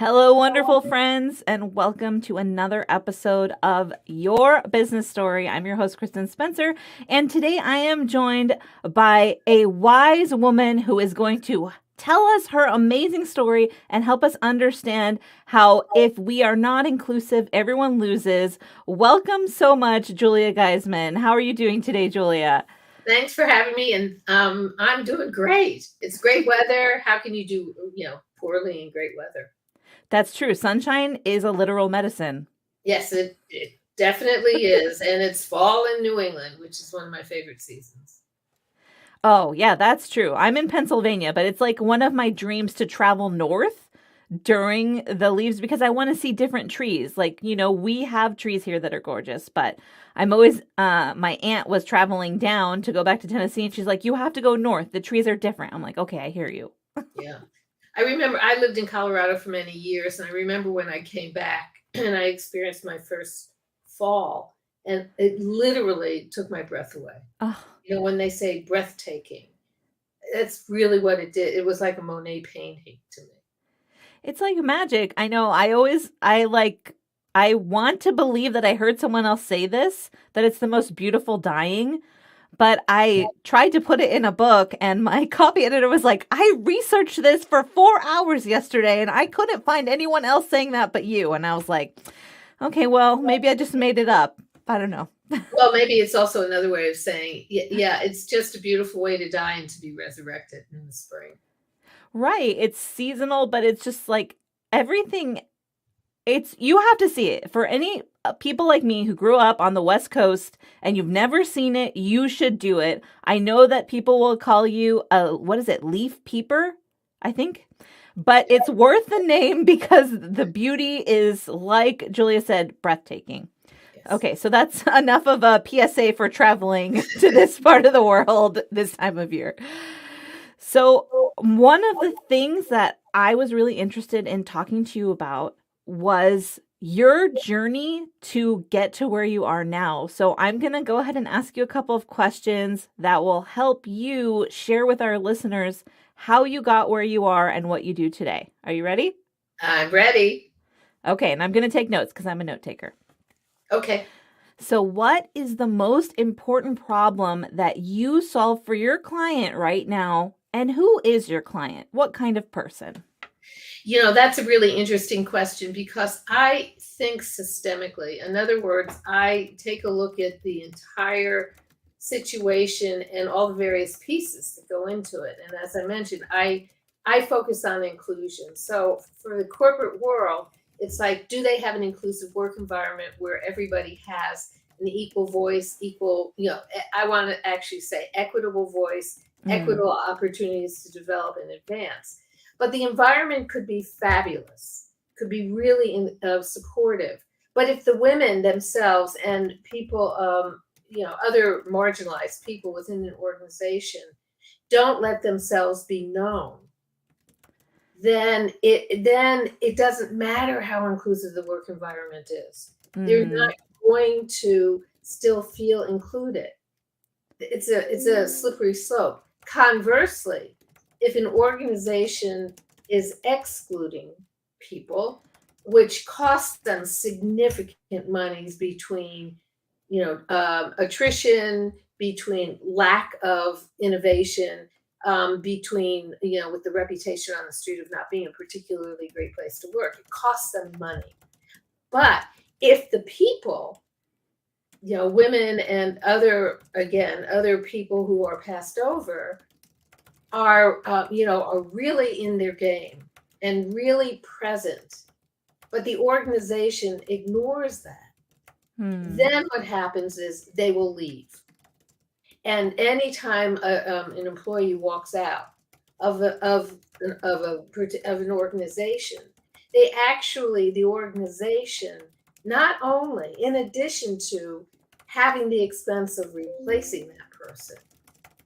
Hello, wonderful friends, and welcome to another episode of Your Business Story. I'm your host, Kristin Spencer, and today I am joined by a wise woman who is going to tell us her amazing story and help us understand how if we are not inclusive, everyone loses. Welcome so much, Julia Geisman. How are you doing today, Julia? Thanks for having me, and I'm doing great. It's great weather. How can you do, poorly in great weather? That's true. Sunshine is a literal medicine. Yes, it definitely is, and it's fall in New England, which is one of my favorite seasons. Oh, yeah, that's true. I'm in Pennsylvania, but it's like one of my dreams to travel north during the leaves because I want to see different trees. Like, we have trees here that are gorgeous, but I'm always, my aunt was traveling down to go back to Tennessee and she's like, you have to go north. The trees are different. I'm like, okay, I hear you. Yeah. I remember I lived in Colorado for many years, and I remember when I came back and I experienced my first fall, and it literally took my breath away. Oh, When they say breathtaking, that's really what it did. It was like a Monet painting to me. it's like magic. I know. I want to believe that I heard someone else say this, that it's the most beautiful dying. But I tried to put it in a book, and my copy editor was like, I researched this for 4 hours yesterday, and I couldn't find anyone else saying that but you. And I was like, okay, well, maybe I just made it up. I don't know. Well, maybe it's also another way of saying, yeah, it's just a beautiful way to die and to be resurrected in the spring. Right. It's seasonal, but it's just like everything. You have to see it. For any people like me who grew up on the West Coast and you've never seen it, you should do it. I know that people will call you what is it, leaf peeper, I think. But it's worth the name because the beauty is, like Julia said, breathtaking. Yes. Okay, so that's enough of a PSA for traveling to this part of the world this time of year. So, one of the things that I was really interested in talking to you about was your journey to get to where you are now. So, I'm going to go ahead and ask you a couple of questions that will help you share with our listeners how you got where you are and what you do today. Are you ready? I'm ready. Okay, and I'm going to take notes because I'm a note taker. Okay. So, what is the most important problem that you solve for your client right now? And who is your client? What kind of person? That's a really interesting question because I think systemically. In other words, I take a look at the entire situation and all the various pieces that go into it. And as I mentioned, I focus on inclusion. So for the corporate world, it's like, do they have an inclusive work environment where everybody has an equal voice, I want to actually say equitable voice, equitable opportunities to develop and advance. But the environment could be fabulous, could be really supportive. But if the women themselves and people, other marginalized people within an organization don't let themselves be known, then it doesn't matter how inclusive the work environment is. They're not going to still feel included. It's a slippery slope. Conversely, if an organization is excluding people, which costs them significant monies between, attrition, between lack of innovation, between, with the reputation on the street of not being a particularly great place to work, it costs them money. But if the people, women and other people who are passed over are really in their game and really present, but the organization ignores that, then what happens is they will leave. And anytime an employee walks out of an organization, the organization, not only in addition to having the expense of replacing that person,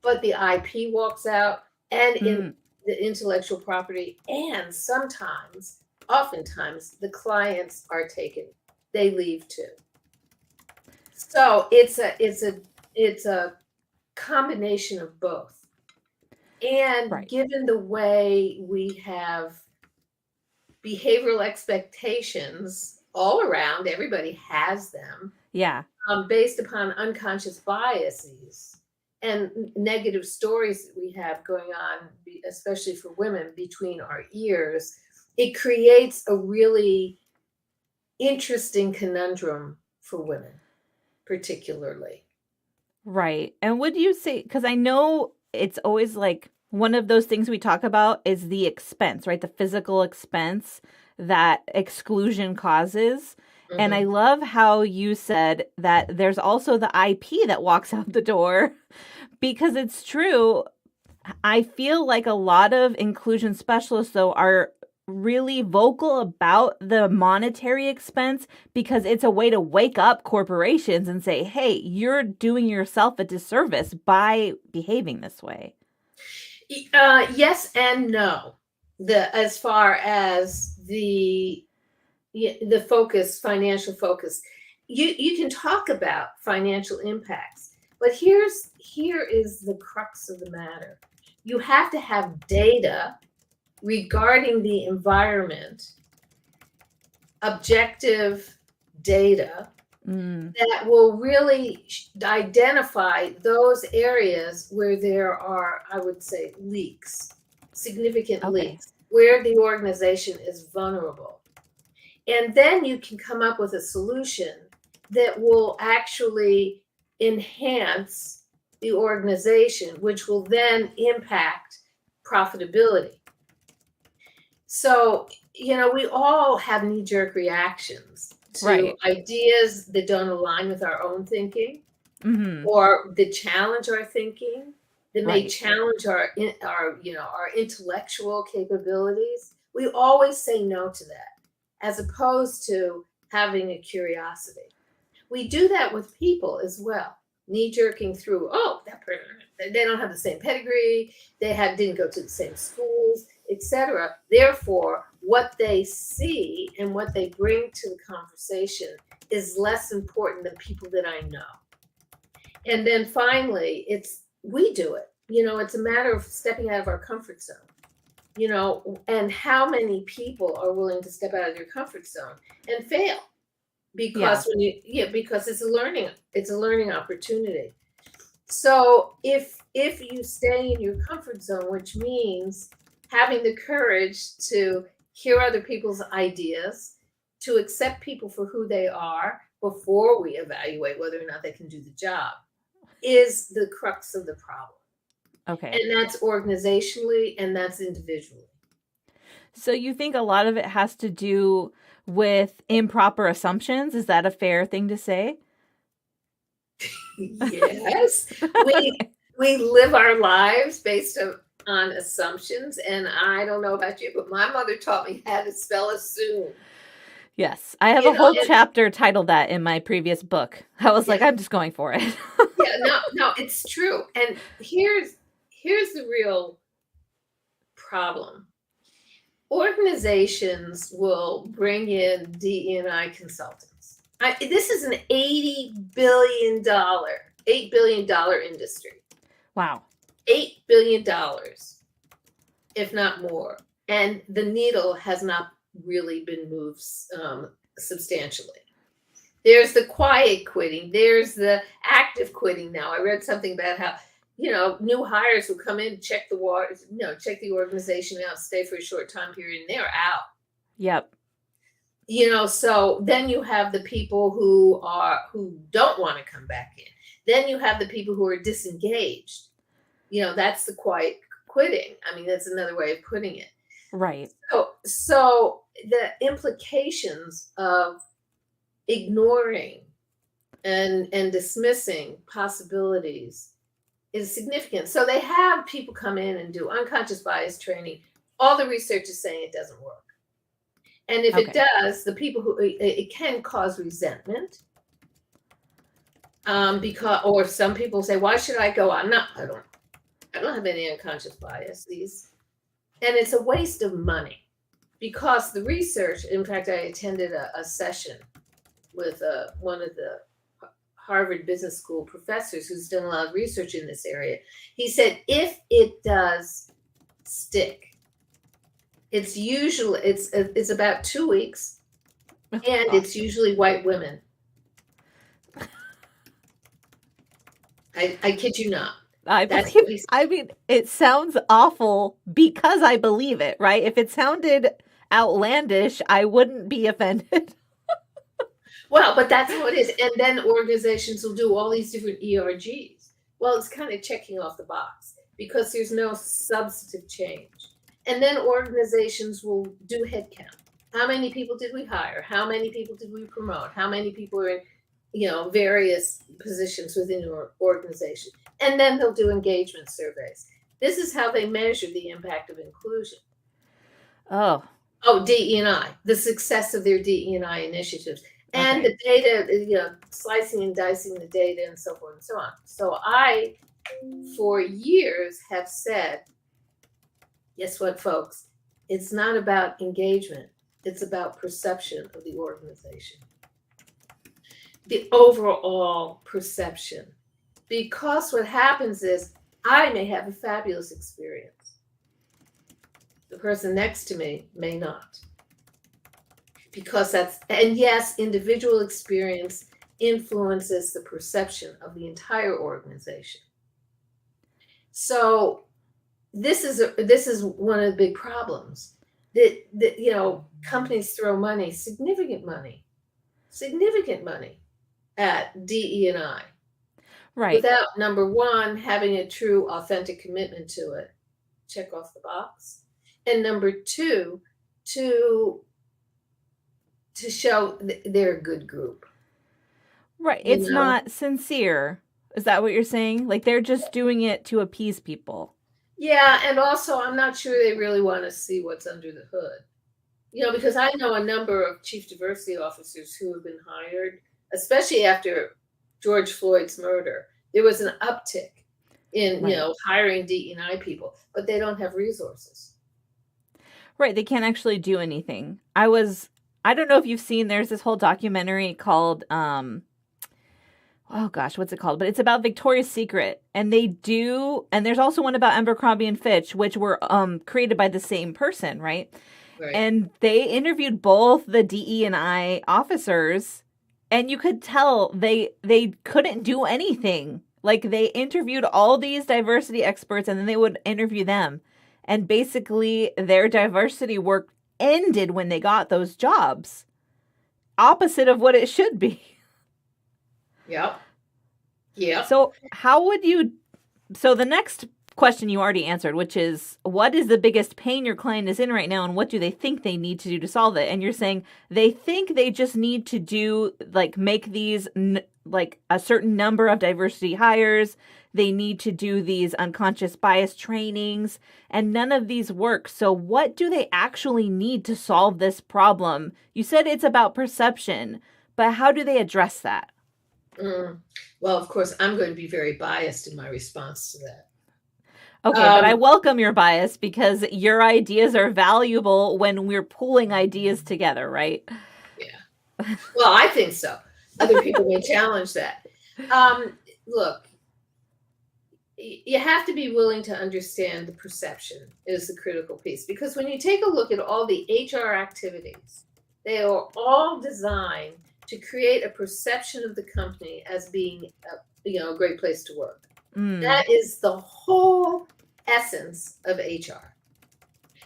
but the IP walks out and in the intellectual property, and oftentimes the clients are taken. They leave too. So it's a combination of both. And Right. given the way we have behavioral expectations all around. Everybody has them, Yeah. based upon unconscious biases and negative stories that we have going on, especially for women, between our ears. It creates a really interesting conundrum for women, particularly. Right. And would you say, because I know it's always like one of those things we talk about is the expense, right? The physical expense that exclusion causes. And I Mhm. love how you said that there's also the IP that walks out the door because it's true. I feel like a lot of inclusion specialists, though, are really vocal about the monetary expense because it's a way to wake up corporations and say, hey, you're doing yourself a disservice by behaving this way. Yes and no. As far as the focus, financial focus, you can talk about financial impacts, but here is the crux of the matter. You have to have data regarding the environment, objective data Mm, that will really identify those areas where there are, I would say, leaks, significant okay. leaks, where the organization is vulnerable. And then you can come up with a solution that will actually enhance the organization, which will then impact profitability. So, we all have knee jerk reactions to Right. ideas that don't align with our own thinking Hmm. or that challenge our thinking, that may Right. challenge our intellectual capabilities. We always say no to that, as opposed to having a curiosity. We do that with people as well, knee jerking through, oh, that person, they don't have the same pedigree, didn't go to the same schools, etc. Therefore, what they see and what they bring to the conversation is less important than people that I know. And then finally, we do it. It's a matter of stepping out of our comfort zone. And how many people are willing to step out of their comfort zone and fail? Yeah. Because it's a learning opportunity. So if you stay in your comfort zone, which means having the courage to hear other people's ideas, to accept people for who they are before we evaluate whether or not they can do the job, is the crux of the problem. Okay. And that's organizationally and that's individually. So you think a lot of it has to do with improper assumptions? Is that a fair thing to say? Yes. We we live our lives based on assumptions, and I don't know about you, but my mother taught me how to spell assume. Yes. I have a You know, whole and chapter titled that in my previous book. I was like, yeah, I'm just going for it. yeah, no, no, it's true. And here's the real problem. Organizations will bring in DEI consultants. This is an $8 billion industry. Wow. $8 billion, if not more. And the needle has not really been moved substantially. There's the quiet quitting. There's the active quitting now. I read something about how, new hires who come in, check the waters, check the organization out, stay for a short time period, and they're out. Yep. So then you have the people who don't want to come back in. Then you have the people who are disengaged. That's the quiet quitting. I mean, that's another way of putting it. Right. So the implications of ignoring and dismissing possibilities is significant. So they have people come in and do unconscious bias training. All the research is saying it doesn't work. And if it Okay. does, the people who it can cause resentment. Or some people say, why should I go? I don't have any unconscious biases. And it's a waste of money because the research, in fact, I attended a session with one of the Harvard Business School professors who's done a lot of research in this area. He said, if it does stick, It's usually it's about 2 weeks, and it's Awesome. usually white women. I kid you not. I That's believe, what he I mean, it sounds awful because I believe it, right? If it sounded outlandish, I wouldn't be offended. Well, but that's how it is. And then organizations will do all these different ERGs. Well, it's kind of checking off the box because there's no substantive change. And then organizations will do headcount. How many people did we hire? How many people did we promote? How many people are in, various positions within your organization? And then they'll do engagement surveys. This is how they measure the impact of inclusion. Oh, Oh, DE&I, the success of their DE&I initiatives. And okay. the data, slicing and dicing the data and so forth and so on. So I, for years, have said, guess what, folks? It's not about engagement. It's about perception of the organization. The overall perception. Because what happens is I may have a fabulous experience. The person next to me may not. Because and yes, individual experience influences the perception of the entire organization. So this is one of the big problems that companies throw money, significant money at DE&I Right. without, number one, having a true authentic commitment to it, check off the box, and number two, to show they're a good group. Right. You It's know? not sincere. Is that what you're saying? Like they're just doing it to appease people. Yeah, and also I'm not sure they really want to see what's under the hood. Because I know a number of chief diversity officers who have been hired, especially after George Floyd's murder. There was an uptick in, Right. hiring DE&I people, but they don't have resources. Right. They can't actually do anything. I don't know if you've seen, there's this whole documentary called oh gosh, what's it called? But it's about Victoria's Secret, and there's also one about Abercrombie and Fitch, which were created by the same person, right? Right. And they interviewed both the DE&I officers, and you could tell they couldn't do anything. Like they interviewed all these diversity experts, and then they would interview them, and basically their diversity work ended when they got those jobs. Opposite of what it should be. Yep. Yep. So the next question you already answered, which is what is the biggest pain your client is in right now and what do they think they need to do to solve it? And you're saying they think they just need to do make these like a certain number of diversity hires. They need to do these unconscious bias trainings, and none of these work. So what do they actually need to solve this problem? You said it's about perception, but how do they address that? Well, of course, I'm going to be very biased in my response to that. Okay, but I welcome your bias because your ideas are valuable when we're pooling ideas together, right? Yeah. Well, I think so. Other people may challenge that. Look, you have to be willing to understand the perception is the critical piece, because when you take a look at all the HR activities, they are all designed to create a perception of the company as being a great place to work. That is the whole essence of HR.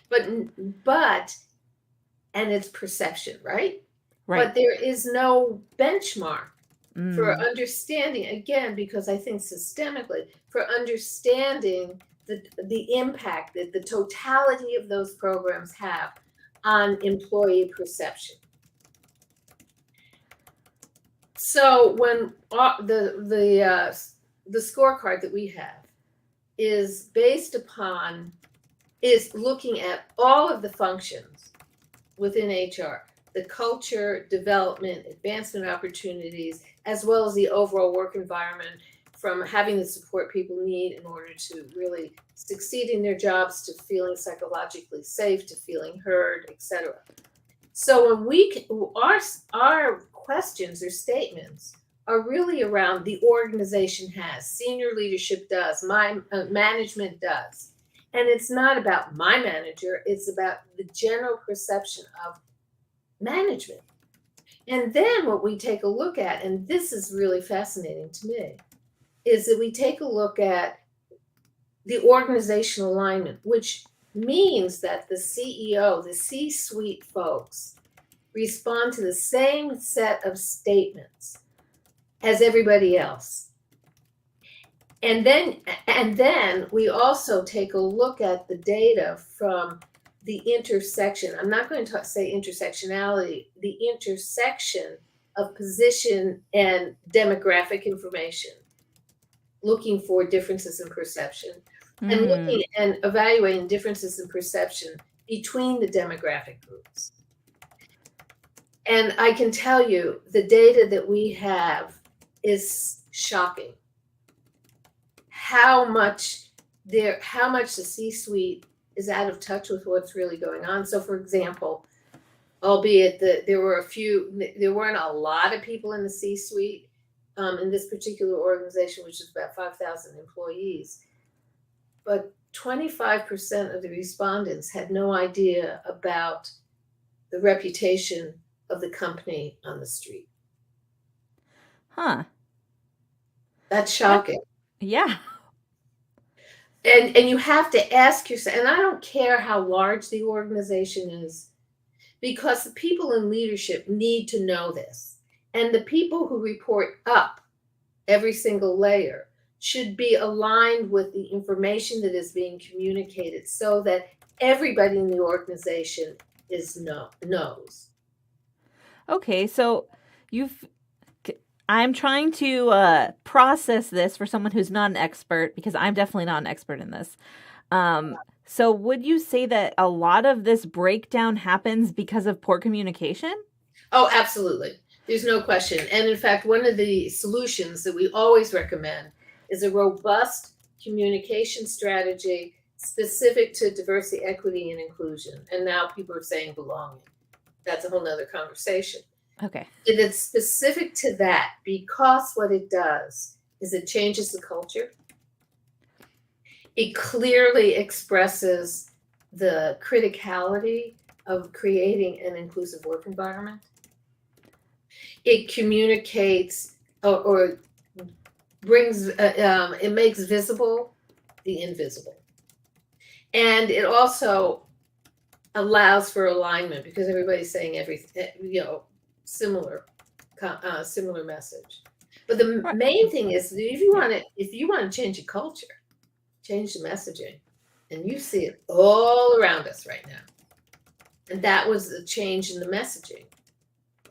But and it's perception, right? Right. But there is no benchmark for understanding, again, because I think systemically, for understanding the impact that the totality of those programs have on employee perception. So when the scorecard that we have is looking at all of the functions within HR, the culture, development, advancement opportunities, as well as the overall work environment, from having the support people need in order to really succeed in their jobs, to feeling psychologically safe, to feeling heard, etc. So when our questions or statements are really around the organization has, senior leadership does, my management does, And it's not about my manager, it's about the general perception of management. And then what we take a look at, and this is really fascinating to me, is that we take a look at the organizational alignment, which means that the CEO, the C-suite folks, respond to the same set of statements as everybody else. And then we also take a look at the data from the intersection. I'm not going to say intersectionality, the intersection of position and demographic information, looking for differences in perception, and looking and evaluating differences in perception between the demographic groups. And I can tell you the data that we have is shocking. How much the C-suite is out of touch with what's really going on. So for example, albeit that there weren't a lot of people in the C-suite in this particular organization, which is about 5,000 employees, but 25% of the respondents had no idea about the reputation of the company on the street. Huh. That's shocking. Yeah. And you have to ask yourself, and I don't care how large the organization is, because the people in leadership need to know this. And the people who report up every single layer should be aligned with the information that is being communicated so that everybody in the organization knows. Okay, so I'm trying to process this for someone who's not an expert, because I'm definitely not an expert in this. So would you say that a lot of this breakdown happens because of poor communication? Oh, absolutely. There's no question. And in fact, one of the solutions that we always recommend is a robust communication strategy specific to diversity, equity, and inclusion. And now people are saying belonging. That's a whole nother conversation. Okay. And it's specific to that because what it does is it changes the culture. It clearly expresses the criticality of creating an inclusive work environment. It communicates or brings, it makes visible the invisible. And it also allows for alignment because everybody's saying everything, similar message. But the main thing is if you want to change a culture, change the messaging. And you see it all around us right now. And that was the change in the messaging.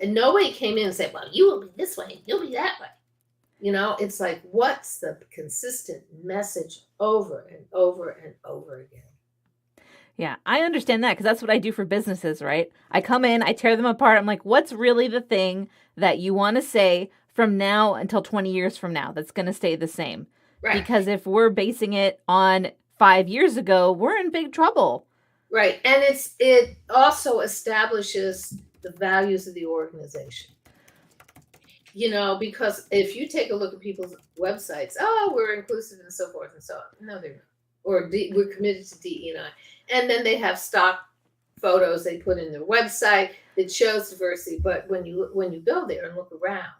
And nobody came in and said, well, you will be this way, you'll be that way. It's like, what's the consistent message over and over and over again? Yeah, I understand that because that's what I do for businesses, right? I come in, I tear them apart. I'm like, what's really the thing that you want to say from now until 20 years from now that's going to stay the same? Right. Because if we're basing it on 5 years ago, we're in big trouble. Right. And it also establishes the values of the organization. Because if you take a look at people's websites, we're inclusive and so forth and so on. No, they're not. Or we're committed to DE&I. And then they have stock photos they put in their website that shows diversity. But when you go there and look around,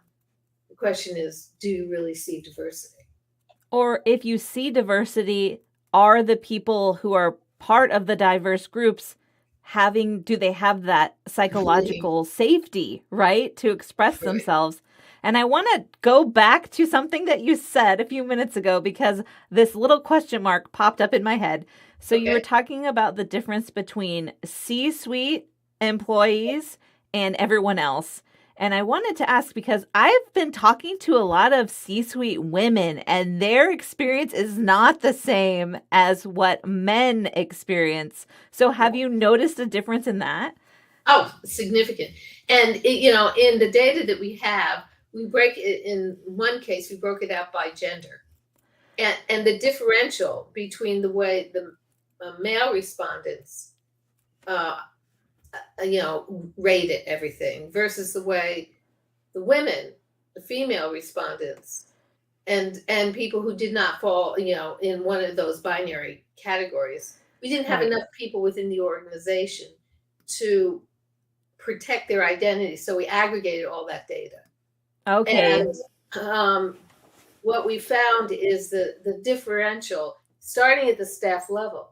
the question is, do you really see diversity? Or if you see diversity, are the people who are part of the diverse groups do they have that psychological safety, right, to express themselves? And I want to go back to something that you said a few minutes ago because this little question mark popped up in my head. So you were talking about the difference between C-suite employees and everyone else. And I wanted to ask because I've been talking to a lot of C-suite women and their experience is not the same as what men experience. So have you noticed a difference in that? Oh, significant. And, in the data that we have, we break it in one case, we broke it out by gender. And the differential between the way the male respondents, rated everything versus the way the female respondents, and people who did not fall, in one of those binary categories We didn't have Right. enough people within the organization to protect their identity, so we aggregated all that data. Okay. And what we found is the differential, starting at the staff level,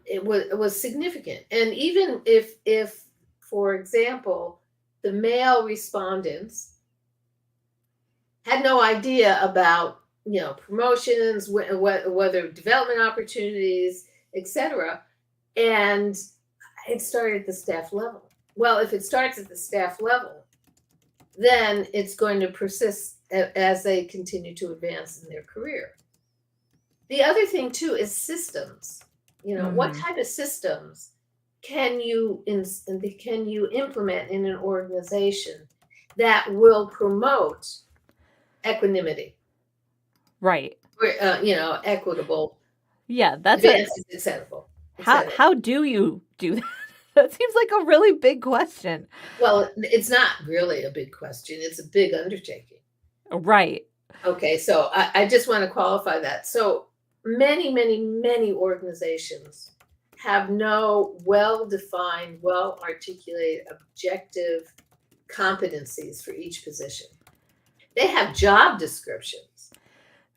it was significant. And even if, for example, the male respondents had no idea about, promotions, whether development opportunities, etc., and it started at the staff level. Well, if it starts at the staff level, then it's going to persist as they continue to advance in their career. The other thing too is systems. What type of systems can you implement in an organization that will promote equanimity? Right. Equitable. Yeah, that's advances, etc. How do you do that? That seems like a really big question. Well, it's not really a big question. It's a big undertaking. Right. Okay, so I just want to qualify that. So many organizations have no well-defined, well-articulated, objective competencies for each position. They have job descriptions.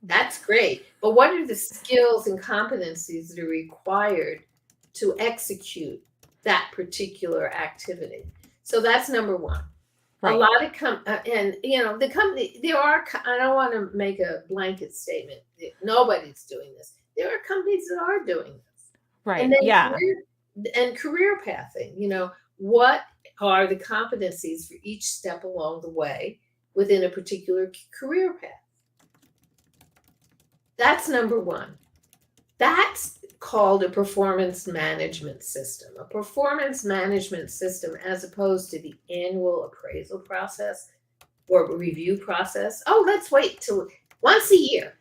That's great. But what are the skills and competencies that are required to execute that particular activity? So that's number one. Right. A lot of the company, I don't want to make a blanket statement. Nobody's doing this. There are companies that are doing this. Right. And then yeah. Career pathing, what are the competencies for each step along the way within a particular career path? That's number one. That's called a performance management system. A performance management system, as opposed to the annual appraisal process or review process. Oh, let's wait till once a year.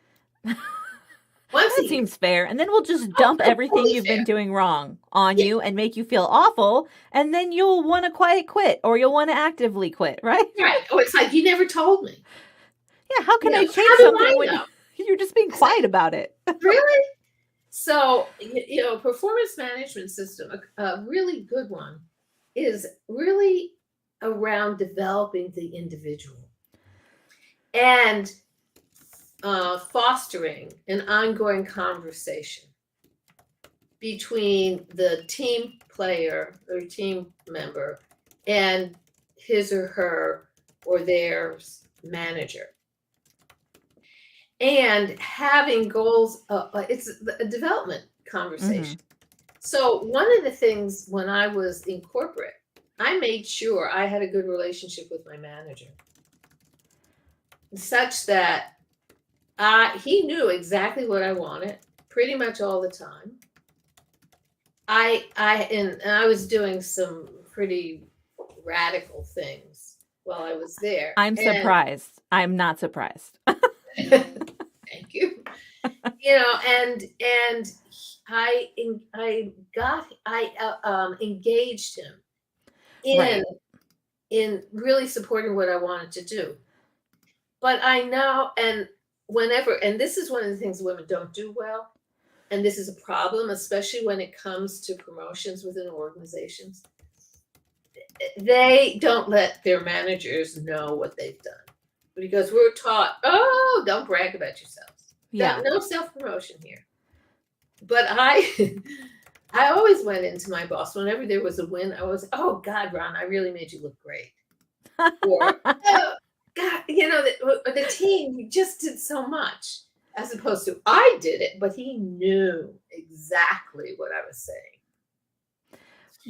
That seems fair. And then we'll just dump everything you've been doing wrong on you and make you feel awful. And then you'll want to quiet quit, or you'll want to actively quit, right? Right. Oh, it's like, you never told me. Yeah. How can I change something when you're just being quiet about it? Really? So, performance management system, a really good one, is really around developing the individual and fostering an ongoing conversation between the team player or team member and his or her or their manager. And having goals, it's a development conversation. Mm-hmm. So one of the things when I was in corporate, I made sure I had a good relationship with my manager, such that he knew exactly what I wanted pretty much all the time. And I was doing some pretty radical things while I was there. I'm surprised. I'm not surprised. Thank you. And I engaged him in really supporting what I wanted to do. But I know, and this is one of the things women don't do well, and this is a problem, especially when it comes to promotions within organizations. They don't let their managers know what they've done, because we're taught, don't brag about yourselves. Yeah. No self-promotion here. But I always went into my boss whenever there was a win. I was, oh God, Ron, I really made you look great. Or, oh, God, the team, you just did so much, as opposed to I did it, but he knew exactly what I was saying.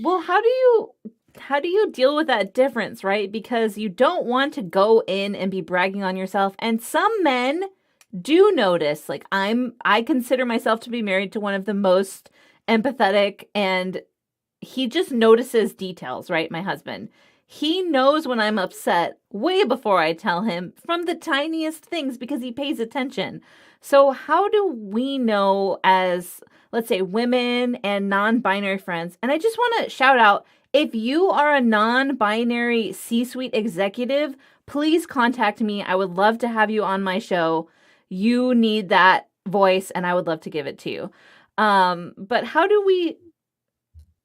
Well, how do you deal with that difference, right? Because you don't want to go in and be bragging on yourself. And some men do notice, like I consider myself to be married to one of the most empathetic, and he just notices details, right? My husband. He knows when I'm upset way before I tell him, from the tiniest things, because he pays attention. So how do we know, as, let's say, women and non-binary friends? And I just want to shout out, if you are a non-binary C-suite executive, please contact me. I would love to have you on my show. You need that voice, and I would love to give it to you. But how do we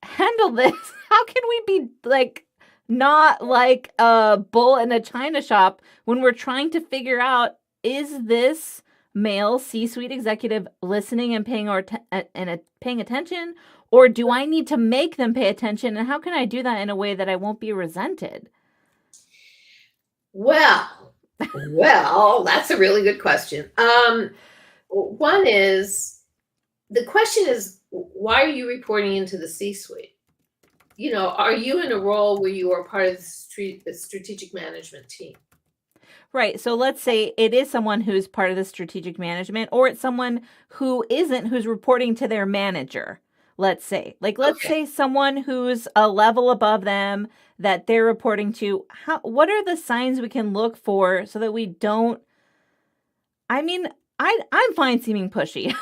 handle this? How can we be like not like a bull in a china shop when we're trying to figure out, is this male C-suite executive listening and paying attention, or do I need to make them pay attention, and how can I do that in a way that I won't be resented? Well, that's a really good question. One is, the question is, why are you reporting into the C-suite? Are you in a role where you are part of the strategic management team? Right. So let's say it is someone who's part of the strategic management, or it's someone who isn't, who's reporting to their manager. Let's say someone who's a level above them that they're reporting to. What are the signs we can look for so that we don't? I mean, I'm fine seeming pushy.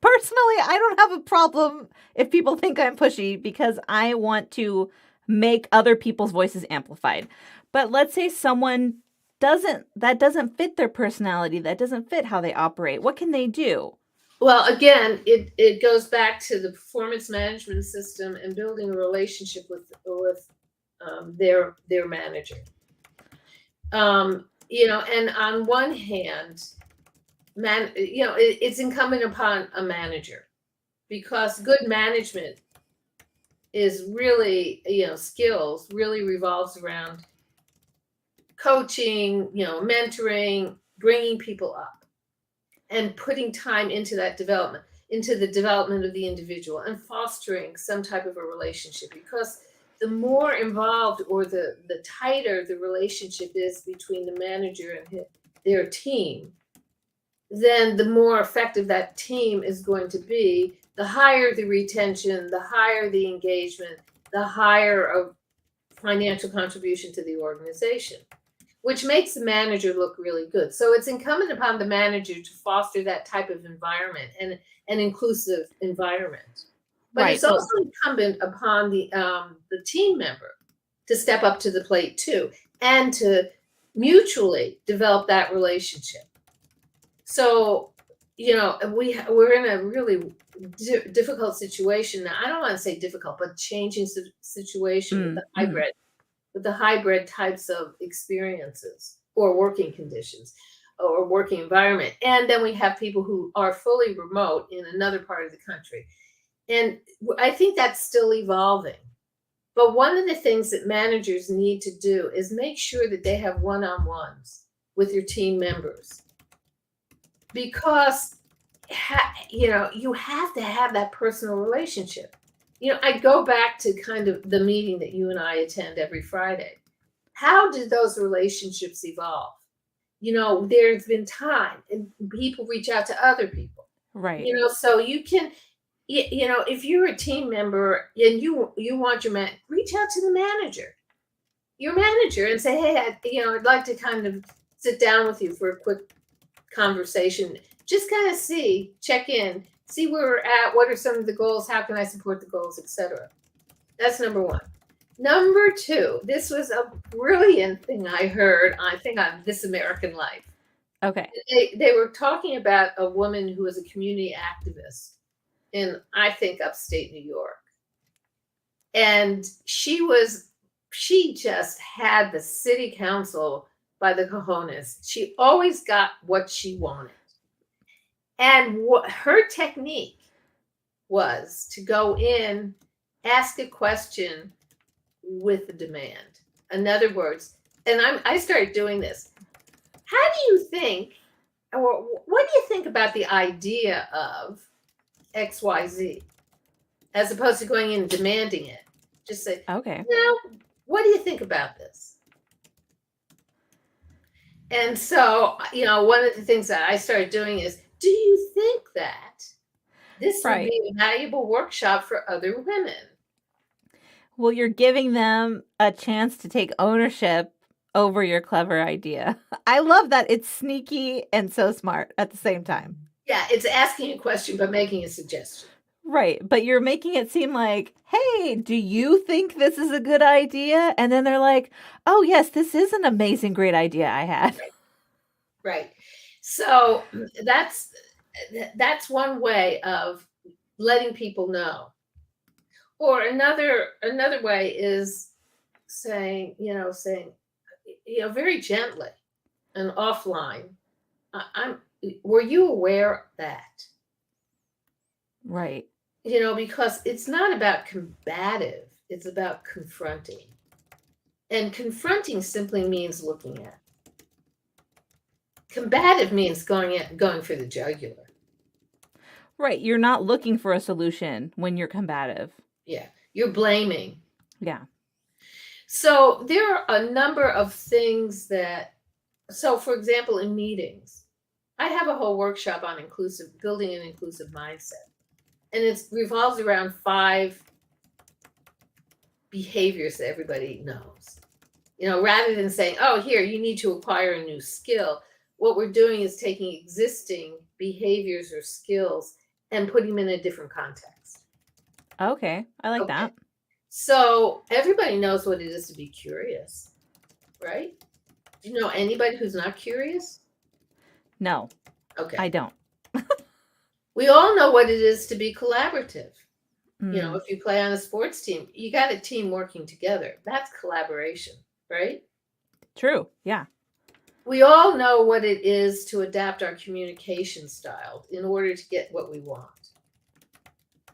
Personally, I don't have a problem if people think I'm pushy, because I want to make other people's voices amplified. But let's say someone doesn't fit their personality, that doesn't fit how they operate. What can they do? Well, again, it goes back to the performance management system and building a relationship with their manager. And on one hand, it's incumbent upon a manager, because good management is really, skills really revolves around coaching, mentoring, bringing people up, and putting time into that development, into the development of the individual, and fostering some type of a relationship. Because the more involved, or the tighter the relationship is between the manager and their team, then the more effective that team is going to be. The higher the retention, the higher the engagement, the higher of financial contribution to the organization, which makes the manager look really good. So it's incumbent upon the manager to foster that type of environment, and an inclusive environment. But Right. It's also incumbent upon the team member to step up to the plate too, and to mutually develop that relationship. So, we're in a really difficult situation now. I don't want to say difficult, but changing situation with the hybrid types of experiences, or working conditions, or working environment. And then we have people who are fully remote in another part of the country. And I think that's still evolving. But one of the things that managers need to do is make sure that they have one-on-ones with your team members. Because, you have to have that personal relationship. I go back to kind of the meeting that you and I attend every Friday. How did those relationships evolve? There's been time, and people reach out to other people. Right. So you can, if you're a team member and you want reach out to your manager, and say, hey, I'd like to kind of sit down with you for a quick conversation. Just kind of check in, see where we're at, what are some of the goals, how can I support the goals, etc. That's number one. Number two, this was a brilliant thing I heard, I think, on This American Life. Okay. They were talking about a woman who was a community activist in, I think, upstate New York. And she just had the city council by the cojones. She always got what she wanted. And her technique was to go in, ask a question with a demand. In other words, and I started doing this. How do you think, or what do you think about the idea of XYZ, as opposed to going in and demanding it? Just say, okay, what do you think about this? And so, one of the things that I started doing is, do you think that this would be a valuable workshop for other women? Well, you're giving them a chance to take ownership over your clever idea. I love that. It's sneaky and so smart at the same time. Yeah, it's asking a question but making a suggestion. Right, but you're making it seem like, hey, do you think this is a good idea? And then they're like, oh, yes, this is an amazing, great idea I had. Right. So that's one way of letting people know. Or another way is saying, very gently and offline, I'm were you aware that? Right. Because it's not about combative, it's about confronting. And confronting simply means looking at. Combative means going for the jugular. Right. You're not looking for a solution when you're combative. Yeah. You're blaming. Yeah. So there are a number of things for example, in meetings, I have a whole workshop on building an inclusive mindset. And it revolves around 5 behaviors that everybody knows. Rather than saying, oh, here, you need to acquire a new skill, what we're doing is taking existing behaviors or skills and putting them in a different context. Okay. I like that. So everybody knows what it is to be curious, right? Do you know anybody who's not curious? No. Okay. I don't. We all know what it is to be collaborative. Mm. If you play on a sports team, you got a team working together. That's collaboration, right? True. Yeah. We all know what it is to adapt our communication style in order to get what we want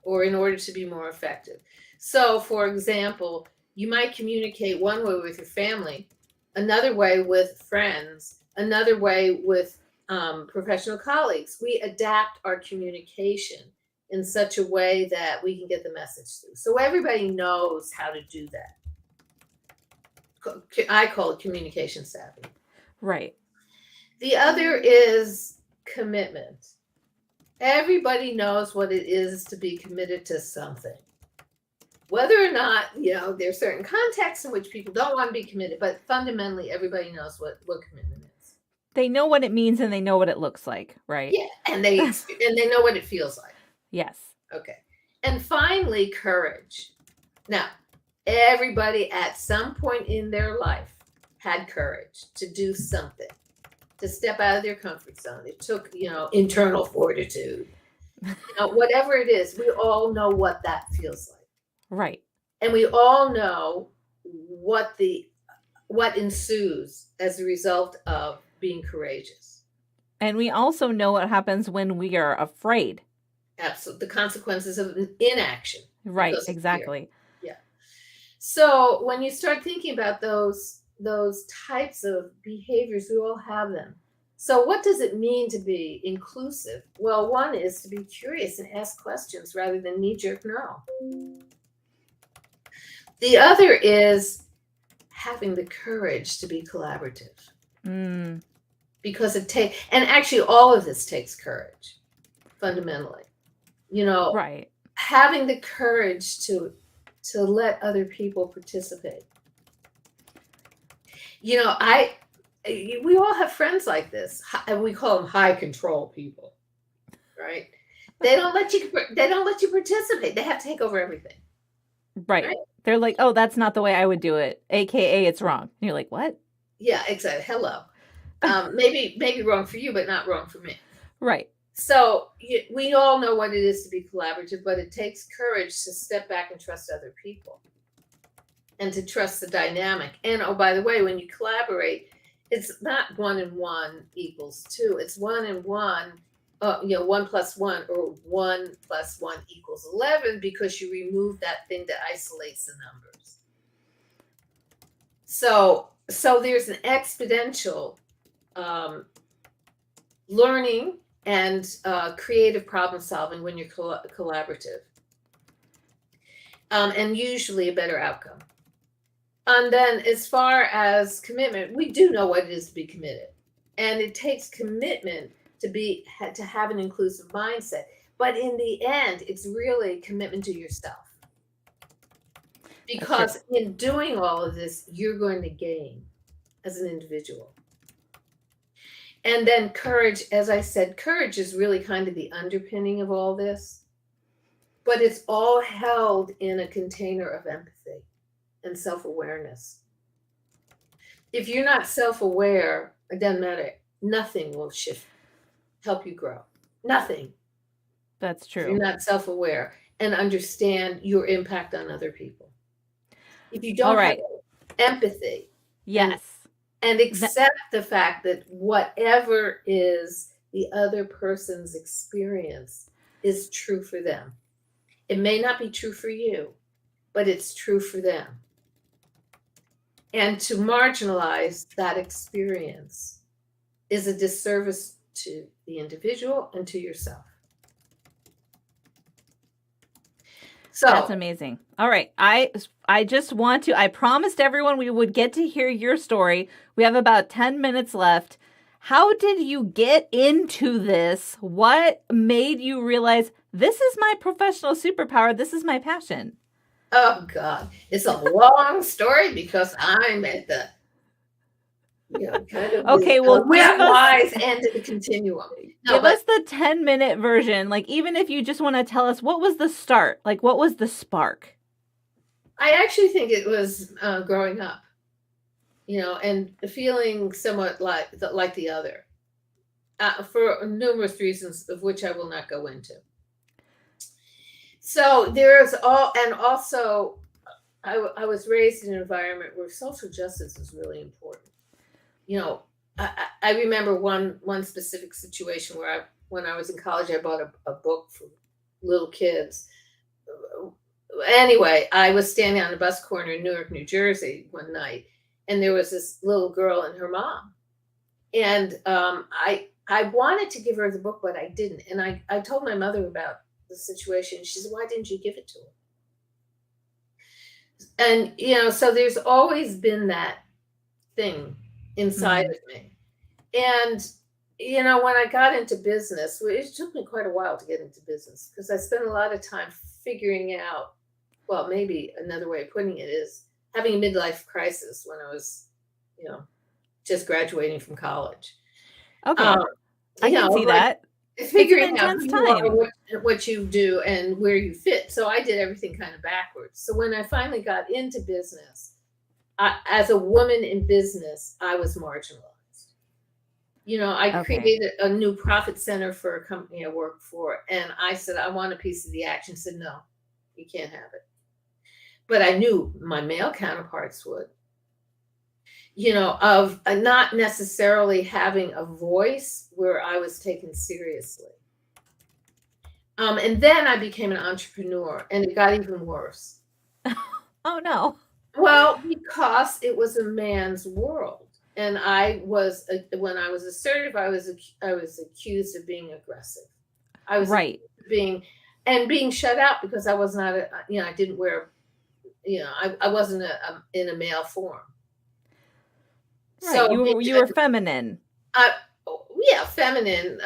or in order to be more effective. So, for example, you might communicate one way with your family, another way with friends, another way with professional colleagues. We adapt our communication in such a way that we can get the message through. So everybody knows how to do that. I call it communication savvy. Right. The other is commitment. Everybody knows what it is to be committed to something. Whether or not, there's certain contexts in which people don't want to be committed, but fundamentally everybody knows what commitment is. They know what it means and they know what it looks like, right? Yeah, and they know what it feels like. Yes. Okay. And finally, courage. Now, everybody at some point in their life had courage to do something, to step out of their comfort zone. It took, internal fortitude. Whatever it is, we all know what that feels like. Right. And we all know what ensues as a result of being courageous. And we also know what happens when we are afraid. Absolutely. The consequences of inaction. Right, exactly. Yeah. So when you start thinking about those types of behaviors, we all have them. So what does it mean to be inclusive? Well, one is to be curious and ask questions rather than knee-jerk no. The other is having the courage to be collaborative. Because and actually all of this takes courage, fundamentally. Right. Having the courage to let other people participate. We all have friends like this, and we call them high control people, right? They don't let you participate. They have to take over everything. Right. They're like, oh, that's not the way I would do it. AKA it's wrong. And you're like, what? Yeah, exactly. Hello. Maybe wrong for you, but not wrong for me. Right. So we all know what it is to be collaborative, but it takes courage to step back and trust other people and to trust the dynamic. And oh, by the way, when you collaborate, it's not 1 and 1 equals 2. It's 1 and 1, 1 plus 1 or 1 plus 1 equals 11 because you remove that thing that isolates the numbers. So there's an exponential learning and creative problem solving when you're collaborative, and usually a better outcome. And then as far as commitment, we do know what it is to be committed, and it takes commitment to have an inclusive mindset. But in the end, it's really commitment to yourself, because in doing all of this, you're going to gain as an individual. And then courage, as I said, courage is really kind of the underpinning of all this, but it's all held in a container of empathy and self-awareness. If you're not self-aware, it doesn't matter. Nothing will help you grow. Nothing. That's If you're true. not self-aware and understand your impact on other people. If you All don't have right. empathy and Yes. accept the fact that whatever is the other person's experience is true for them. It may not be true for you, but it's true for them. And to marginalize that experience is a disservice to the individual and to yourself. That's So, amazing. All right. I just want to I promised everyone we would get to hear your story. We have about 10 minutes left. How did you get into this? What made you realize this is my professional superpower? This is my passion. oh God, it's a long story because I'm at the, kind of Okay, the well, wise end of the continuum. No, give but us the 10-minute version. Like, even if you just want to tell us what was the start? Like, what was the spark? I actually think it was growing up, and feeling somewhat like the other, for numerous reasons of which I will not go into. So and also I was raised in an environment where social justice is really important. You know, I remember one specific situation where when I was in college, I bought a book for little kids. Anyway, I was standing on a bus corner in Newark, New Jersey one night, and there was this little girl and her mom. And I wanted to give her the book, but I didn't. And I told my mother about the situation. She said, "Why didn't you give it to her?" And so there's always been that thing inside of me. And when I got into business, it took me quite a while to get into business because I spent a lot of time figuring out, well, maybe another way of putting it is having a midlife crisis when I was, just graduating from college. Okay. Um, I can see like that. figuring It's out an who intense you are, time. what you do, and where you fit. So I did everything kind of backwards. So when I finally got into business, as a woman in business, I was marginalized. I Okay. created a new profit center for a company I worked for, and I said, I want a piece of the action. Said, no, you can't have it. But I knew my male counterparts would, of not necessarily having a voice where I was taken seriously. And then I became an entrepreneur, and it got even worse. Oh, no. Well, because it was a man's world, and when I was assertive, I was accused of being aggressive. I was Right. being shut out because I was not I didn't wear, I wasn't in a male form. Right. So You were feminine. yeah, feminine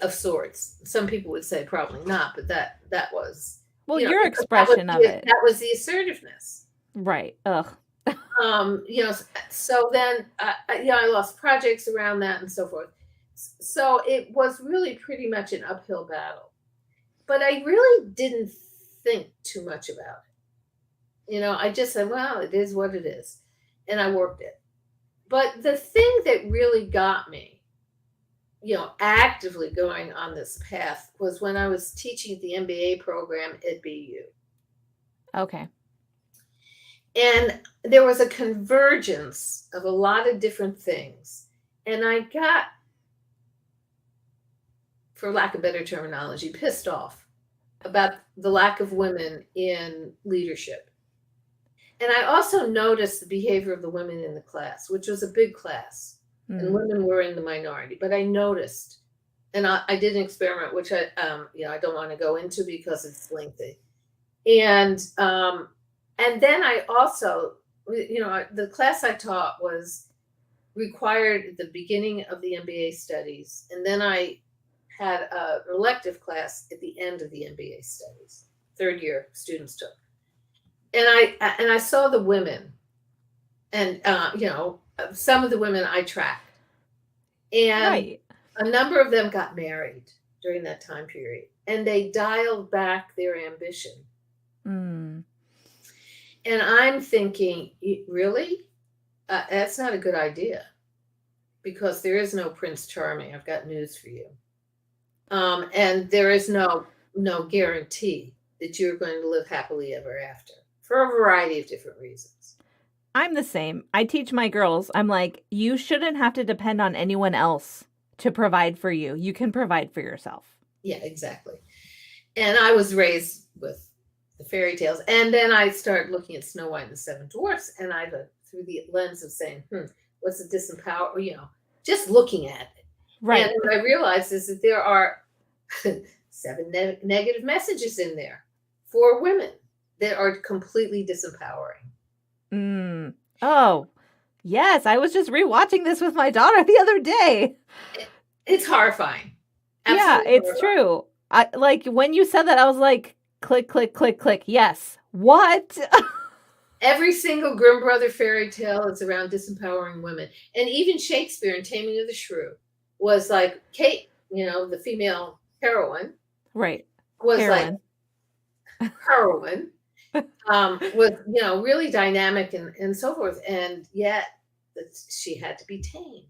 of sorts. Some people would say probably not, but that was Well, your because expression of it. that was the assertiveness. Right. Ugh. So then I lost projects around that and so forth. So it was really pretty much an uphill battle. But I really didn't think too much about it. I just said, well, it is what it is. And I worked it. But the thing that really got me, actively going on this path was when I was teaching the MBA program at BU. Okay. And there was a convergence of a lot of different things. And I got, for lack of better terminology, pissed off about the lack of women in leadership. And I also noticed the behavior of the women in the class, which was a big class, and women were in the minority. But I noticed, and I did an experiment, which I don't want to go into because it's lengthy. And then I also, the class I taught was required at the beginning of the MBA studies, and then I had an elective class at the end of the MBA studies. Third year students took. And I saw the women, and some of the women I tracked, and a number of them got married during that time period, and they dialed back their ambition. And I'm thinking, really, that's not a good idea, because there is no Prince Charming. I've got news for you. And there is no guarantee that you're going to live happily ever after for a variety of different reasons. I'm the same. I teach my girls, I'm like, you shouldn't have to depend on anyone else to provide for you. You can provide for yourself. Yeah, exactly. And I was raised with the fairy tales. And then I started looking at Snow White and the Seven Dwarfs, and I looked through the lens of saying, what's the disempower, just looking at it. Right. And what I realized is that there are 7 negative messages in there for women that are completely disempowering. Oh, yes. I was just rewatching this with my daughter the other day. It's horrifying. Absolutely it's horrifying. True. Like when you said that, I was like, click, click, click, click. Yes. What? Every single Grimm brother fairy tale is around disempowering women. And even Shakespeare in Taming of the Shrew was like, Kate, the female heroine. Right. Was heroine. Like heroine. Was, really dynamic and so forth. And yet she had to be tamed.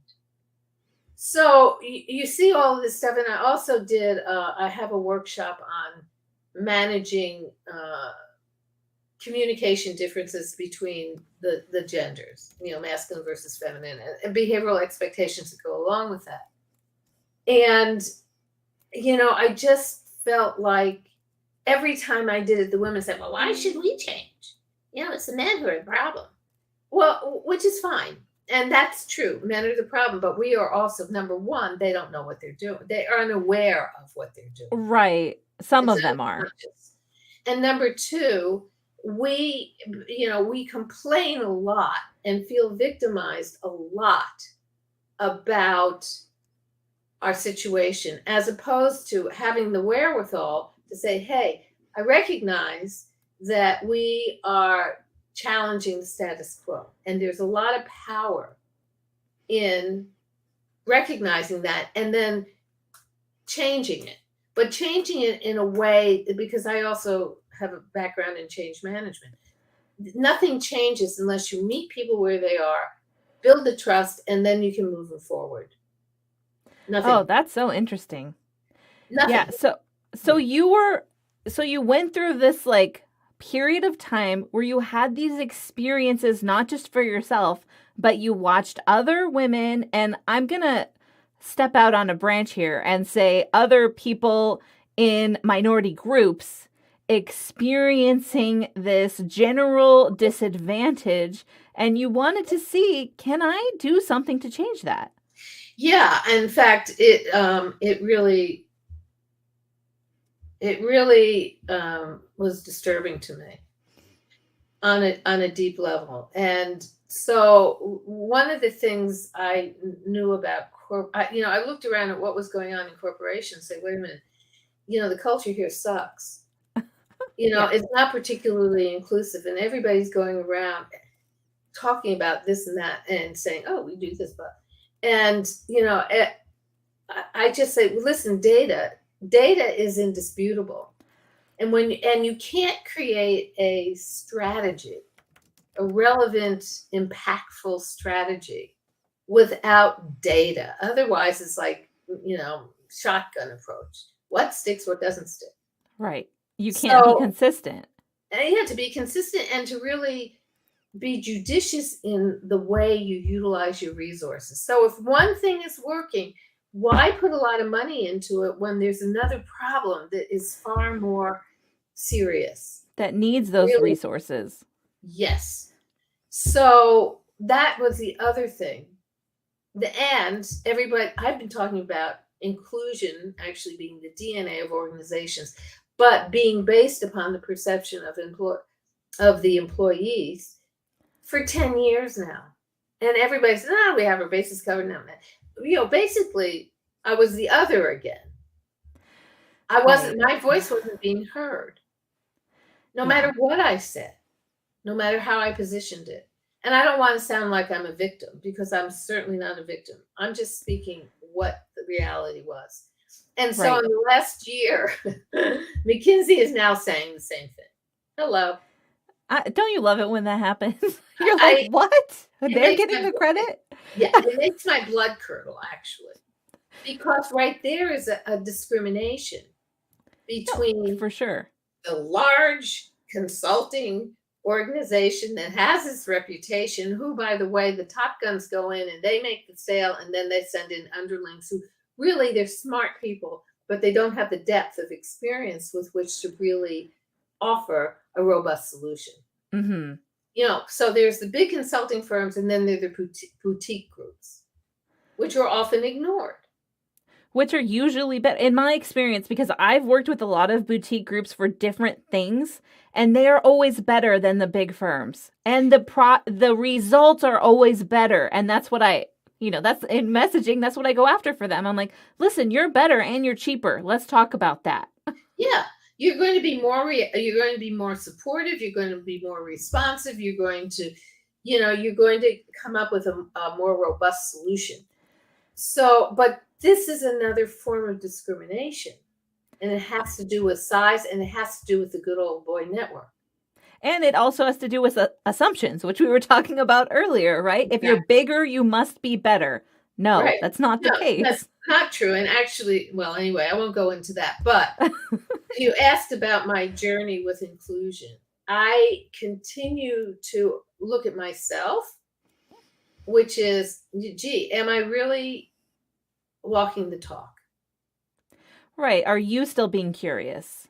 So you see all of this stuff. And I also did, I have a workshop on managing communication differences between the genders, masculine versus feminine, and behavioral expectations that go along with that. And, I just felt like every time I did it, the women said, well, why should we change? It's the men who are the problem. Well, which is fine. And that's true. Men are the problem. But we are also, number one, they don't know what they're doing. They are unaware of what they're doing. Right. Some of them are. And number two, we complain a lot and feel victimized a lot about our situation, as opposed to having the wherewithal to say, hey, I recognize that we are challenging the status quo. And there's a lot of power in recognizing that and then changing it. But changing it in a way, because I also have a background in change management. Nothing changes unless you meet people where they are, build the trust, and then you can move them forward. Nothing. Oh, that's so interesting. Nothing. Yeah. So you went through this like period of time where you had these experiences, not just for yourself, but you watched other women, and I'm going to step out on a branch here and say other people in minority groups experiencing this general disadvantage, and you wanted to see, can I do something to change that? Yeah, in fact, it really was disturbing to me on a deep level. And so one of the things I knew about I looked around at what was going on in corporations, say, wait a minute, the culture here sucks. Yeah. It's not particularly inclusive, and everybody's going around talking about this and that and saying, oh, we do this, but, and, I just say, listen, data is indisputable. And you can't create a strategy, a relevant, impactful strategy without data. Otherwise, it's like, shotgun approach. What sticks, what doesn't stick. Right. You can't be consistent. And you have to be consistent and to really be judicious in the way you utilize your resources. So if one thing is working, why put a lot of money into it when there's another problem that is far more serious? That needs those resources. Yes. So that was the other thing. And everybody, I've been talking about inclusion actually being the DNA of organizations, but being based upon the perception of the employees for 10 years now. And everybody says, we have our bases covered now. Basically, I was the other again. My voice wasn't being heard. No matter what I said, no matter how I positioned it. And I don't want to sound like I'm a victim, because I'm certainly not a victim. I'm just speaking what the reality was. And so in the last year, McKinsey is now saying the same thing. Hello. Don't you love it when that happens? You're like, what? They're getting the credit? Yeah, it makes my blood curdle, actually. Because right there is a discrimination between For sure. the large consulting organization that has this reputation, who, by the way, the top guns go in and they make the sale, and then they send in underlings who really, they're smart people, but they don't have the depth of experience with which to really offer a robust solution. Mm-hmm. So there's the big consulting firms, and then there are the boutique groups, which are often ignored. Which are usually better, in my experience, because I've worked with a lot of boutique groups for different things, and they are always better than the big firms. And the results are always better. And that's what that's in messaging, that's what I go after for them. I'm like, listen, you're better and you're cheaper. Let's talk about that. Yeah. You're going to be more supportive. You're going to be more responsive. You're going to come up with a more robust solution. So, but this is another form of discrimination, and it has to do with size, and it has to do with the good old boy network. And it also has to do with assumptions, which we were talking about earlier, right? Exactly. If you're bigger, you must be better. No, right. That's not the case. That's not true. And actually, well, anyway, I won't go into that. But you asked about my journey with inclusion. I continue to look at myself, which is, gee, am I really walking the talk? Right. Are you still being curious?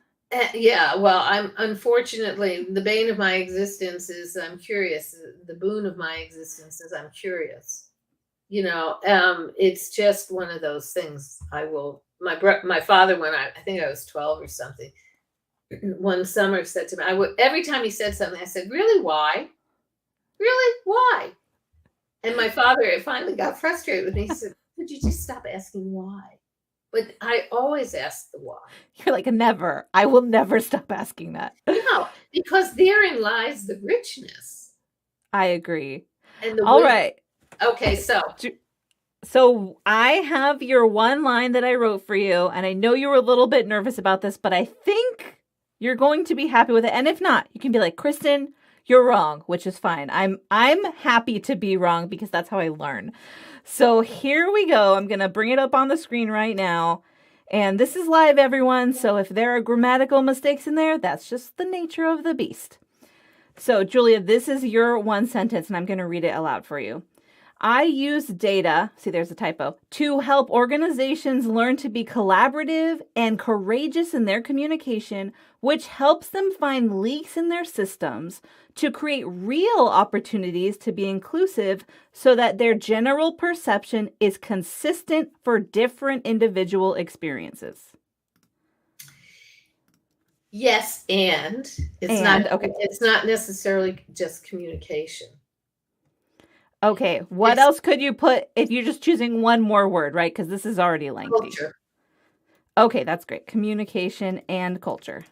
Yeah. Well, I'm unfortunately, the bane of my existence is I'm curious. The boon of my existence is I'm curious. It's just one of those things. My father, when I think I was 12 or something, one summer said to me, every time he said something, I said, really, why? Really, why? And my father finally got frustrated with me. He said, could you just stop asking why? But I always ask the why. You're like, never. I will never stop asking that. No, because therein lies the richness. I agree. And all right. Okay, so I have your one line that I wrote for you, and I know you were a little bit nervous about this, but I think you're going to be happy with it. And if not, you can be like, Kristin, you're wrong, which is fine. I'm happy to be wrong because that's how I learn. So here we go. I'm going to bring it up on the screen right now. And this is live, everyone. So if there are grammatical mistakes in there, that's just the nature of the beast. So Julia, this is your one sentence, and I'm going to read it aloud for you. I use data, see there's a typo, to help organizations learn to be collaborative and courageous in their communication, which helps them find leaks in their systems to create real opportunities to be inclusive so that their general perception is consistent for different individual experiences. Yes, and it's not necessarily just communication. Okay, what else could you put if you're just choosing one more word, right? Because this is already lengthy. Culture. Okay, that's great. Communication and culture.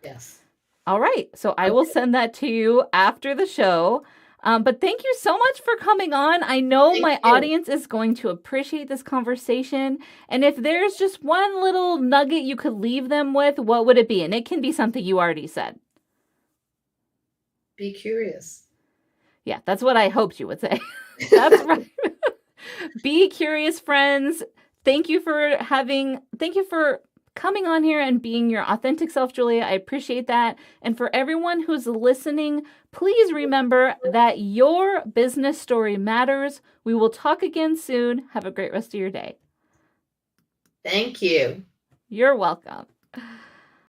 Yes. All right, so I will send that to you after the show. But thank you so much for coming on. I know my audience is going to appreciate this conversation. And if there's just one little nugget you could leave them with, what would it be? And it can be something you already said. Be curious. Yeah, that's what I hoped you would say. That's right. Be curious, friends. Thank you for coming on here and being your authentic self, Julia. I appreciate that. And for everyone who's listening, please remember that your business story matters. We will talk again soon. Have a great rest of your day. Thank you. You're welcome.